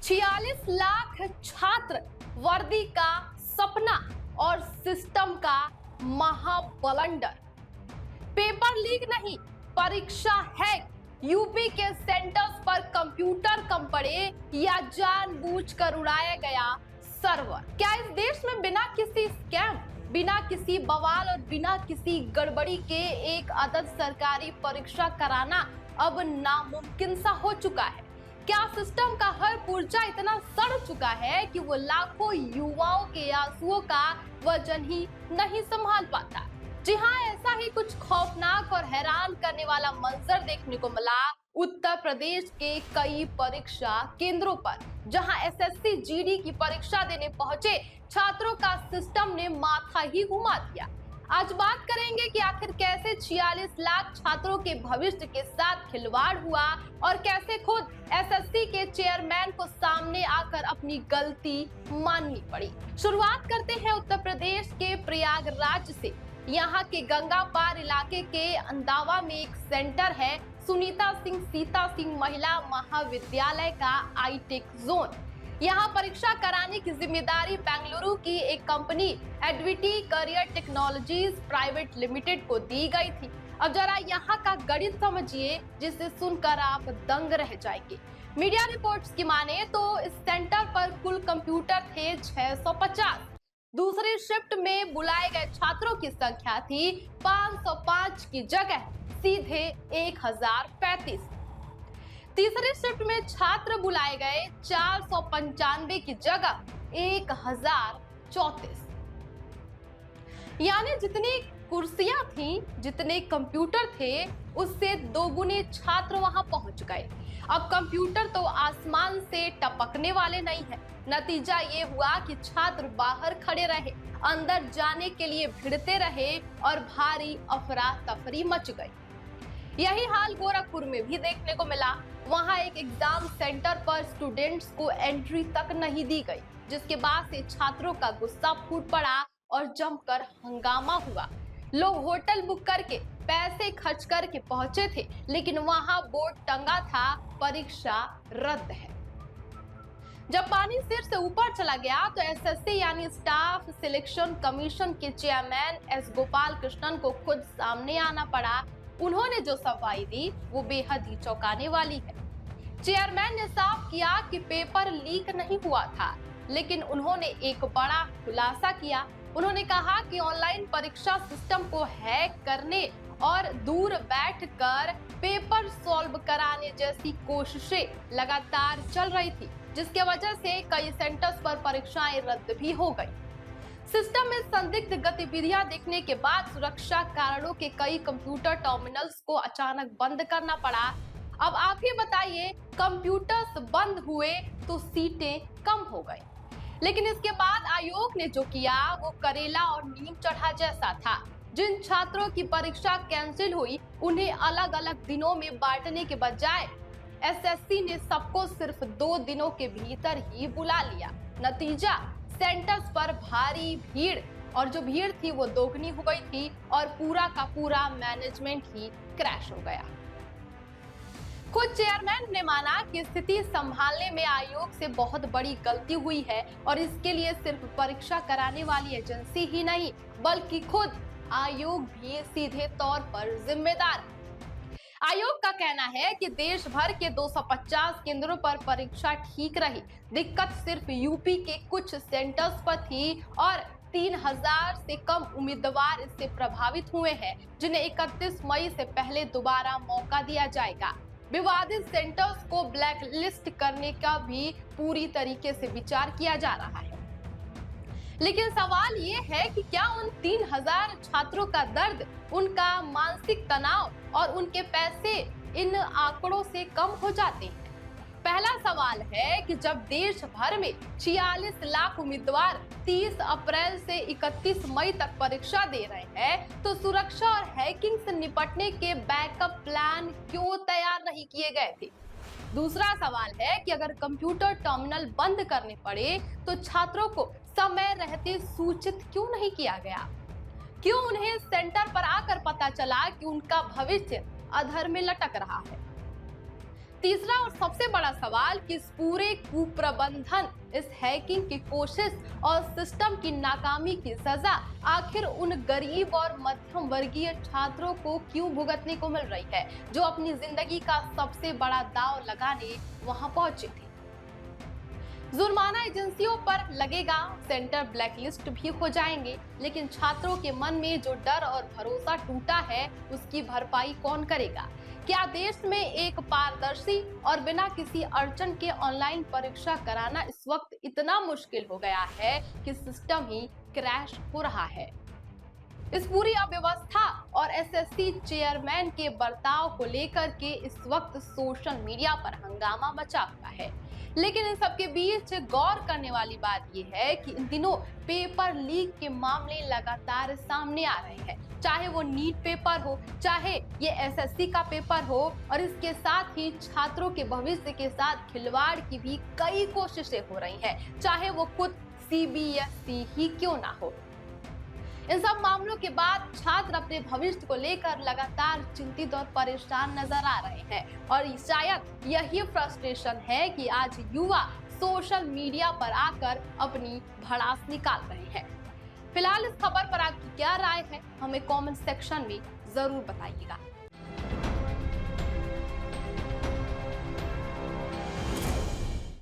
46 लाख छात्र, वर्दी का सपना और सिस्टम का महाबलंडर। पेपर लीक नहीं, परीक्षा हैक। यूपी के सेंटर्स पर कंप्यूटर कम पड़े या जानबूझकर उड़ाया गया सर्वर। क्या इस देश में बिना किसी स्कैम, बिना किसी बवाल और बिना किसी गड़बड़ी के एक आदर्श सरकारी परीक्षा कराना अब नामुमकिन सा हो चुका है? क्या सिस्टम का हर पुर्जा इतना सड़ चुका है कि वो लाखों युवाओं के आंसुओं का वजन ही नहीं संभाल पाता? जी हाँ, ऐसा ही कुछ खौफनाक और हैरान करने वाला मंजर देखने को मिला उत्तर प्रदेश के कई परीक्षा केंद्रों पर, जहां एसएससी जीडी की परीक्षा देने पहुंचे छात्रों का सिस्टम ने माथा ही घुमा दिया। आज बात करेंगे कि आखिर कैसे 46 लाख छात्रों के भविष्य के साथ खिलवाड़ हुआ और कैसे खुद एसएससी के चेयरमैन को सामने आकर अपनी गलती माननी पड़ी। शुरुआत करते हैं उत्तर प्रदेश के प्रयागराज से। यहाँ के गंगा पार इलाके के अंदावा में एक सेंटर है, सुनीता सिंह सीता सिंह महिला महाविद्यालय का आईटेक जोन। यहाँ परीक्षा कराने की जिम्मेदारी बेंगलुरु की एक company Edvity career technologies private limited को दी गई थी। अब जरा यहाँ का गणित समझिए, जिसे सुनकर आप दंग रह जाएंगे। मीडिया रिपोर्ट्स की माने तो इस सेंटर पर कुल कंप्यूटर थे 650। दूसरी शिफ्ट में बुलाए गए छात्रों की संख्या थी 505 की जगह सीधे 1035। तीसरी शिफ्ट में छात्र बुलाए गए 495 की जगह 1034। यानी जितनी कुर्सियां थीं, जितने कंप्यूटर थे, उससे दोगुने छात्र वहां पहुंच गए। अब कंप्यूटर तो आसमान से टपकने वाले नहीं है। नतीजा ये हुआ कि छात्र बाहर खड़े रहे, अंदर जाने के लिए भिड़ते रहे और भारी अफरा तफरी मच गई। यही हाल गोरखपुर में भी देखने को मिला। वहां एक एग्जाम सेंटर पर स्टूडेंट्स को एंट्री तक नहीं दी गई, जिसके बाद से छात्रों का गुस्सा फूट पड़ा और जमकर हंगामा हुआ। लोग होटल बुक करके पैसे खर्च करके पहुंचे थे, लेकिन वहां बोर्ड टंगा था, परीक्षा रद्द है। जब पानी सिर से ऊपर चला गया तो एसएससी यानी स्टाफ सिलेक्शन कमीशन के चेयरमैन एस गोपाल कृष्णन को खुद सामने आना पड़ा। उन्होंने जो सफाई दी वो बेहद ही चौंकाने वाली है। चेयरमैन ने साफ किया कि पेपर लीक नहीं हुआ था, लेकिन उन्होंने एक बड़ा खुलासा किया। उन्होंने कहा कि ऑनलाइन परीक्षा सिस्टम को हैक करने और दूर बैठकर पेपर सॉल्व कराने जैसी कोशिशें लगातार चल रही थी, जिसके वजह से कई सेंटर्स पर परीक्षाएं रद्द भी हो गई। सिस्टम में संदिग्ध गतिविधियां देखने के बाद सुरक्षा कारणों के कई कंप्यूटर टर्मिनल्स को अचानक बंद करना पड़ा। अब आप ही बताइए, कंप्यूटर्स बंद हुए तो सीटें कम हो गई, लेकिन इसके बाद आयोग ने जो किया वो करेला और नीम चढ़ा जैसा था। जिन छात्रों की परीक्षा कैंसिल हुई, उन्हें अलग अलग दिनों में बांटने के बजाय एसएससी ने सबको सिर्फ 2 दिनों के भीतर ही बुला लिया। नतीजा, सेंटर्स पर भारी भीड़, और जो भीड़ थी वो दोगुनी हो गई थी और पूरा का पूरा मैनेजमेंट ही क्रैश हो गया। खुद चेयरमैन ने माना कि स्थिति संभालने में आयोग से बहुत बड़ी गलती हुई है और इसके लिए सिर्फ परीक्षा कराने वाली एजेंसी ही नहीं, बल्कि खुद आयोग भी सीधे तौर पर जिम्मेदार है। आयोग का कहना है कि देश भर के 250 केंद्रों पर परीक्षा ठीक रही। दिक्कत सिर्फ यूपी के कुछ सेंटर्स पर थी और 3000 से कम उम्मीदवार इससे प्रभावित हुए हैं, जिन्हें 31 मई से पहले दोबारा मौका दिया जाएगा। विवादित सेंटर्स को ब्लैक लिस्ट करने का भी पूरी तरीके से विचार किया जा रहा है। लेकिन सवाल ये है कि क्या उन 3000 छात्रों का दर्द, उनका मानसिक तनाव और उनके पैसे इन आंकड़ों से कम हो जाते हैं? पहला सवाल है कि जब देश भर में 46 लाख उम्मीदवार 30 अप्रैल से 31 मई तक परीक्षा दे रहे हैं, तो सुरक्षा और हैकिंग से निपटने के बैकअप प्लान क्यों तैयार नहीं किए गए थे? दूसरा सवाल है कि अगर कंप्यूटर टर्मिनल बंद करने पड़े तो छात्रों को समय रहते सूचित क्यों नहीं किया गया? क्यों उन्हें सेंटर पर आकर पता चला कि उनका भविष्य अधर में लटक रहा है? तीसरा और सबसे बड़ा सवाल कि इस पूरे कुप्रबंधन, इस हैकिंग की कोशिश और सिस्टम की नाकामी की सजा आखिर उन गरीब और मध्यम वर्गीय छात्रों को क्यों भुगतने को मिल रही है, जो अपनी जिंदगी का सबसे बड़ा दांव लगाने वहां पहुंचे थे। जुर्माना एजेंसियों पर लगेगा, सेंटर ब्लैकलिस्ट भी हो जाएंगे, लेकिन छात्रों के मन में जो डर और भरोसा टूटा है उसकी भरपाई कौन करेगा? क्या देश में एक पारदर्शी और बिना किसी अड़चन के ऑनलाइन परीक्षा कराना इस वक्त इतना मुश्किल हो गया है कि सिस्टम ही क्रैश हो रहा है? इस पूरी अव्यवस्था और एसएससी चेयरमैन के बर्ताव को लेकर के इस वक्त सोशल मीडिया पर हंगामा मचा हुआ है। लेकिन इन सबके बीच गौर करने वाली बात यह है कि इन दिनों पेपर लीक के मामले लगातार सामने आ रहे हैं, चाहे वो नीट पेपर हो, चाहे ये एसएससी का पेपर हो, और इसके साथ ही छात्रों के भविष्य के साथ खिलवाड़ की भी कई कोशिशें हो रही हैं, चाहे वो खुद सीबीएसई ही क्यों ना हो। इन सब मामलों के बाद छात्र अपने भविष्य को लेकर लगातार चिंतित और परेशान नजर आ रहे हैं, और शायद यही फ्रस्ट्रेशन है कि आज युवा सोशल मीडिया पर आकर अपनी भड़ास निकाल रहे हैं। फिलहाल इस खबर पर आपकी क्या राय है, हमें कमेंट सेक्शन में जरूर बताइएगा।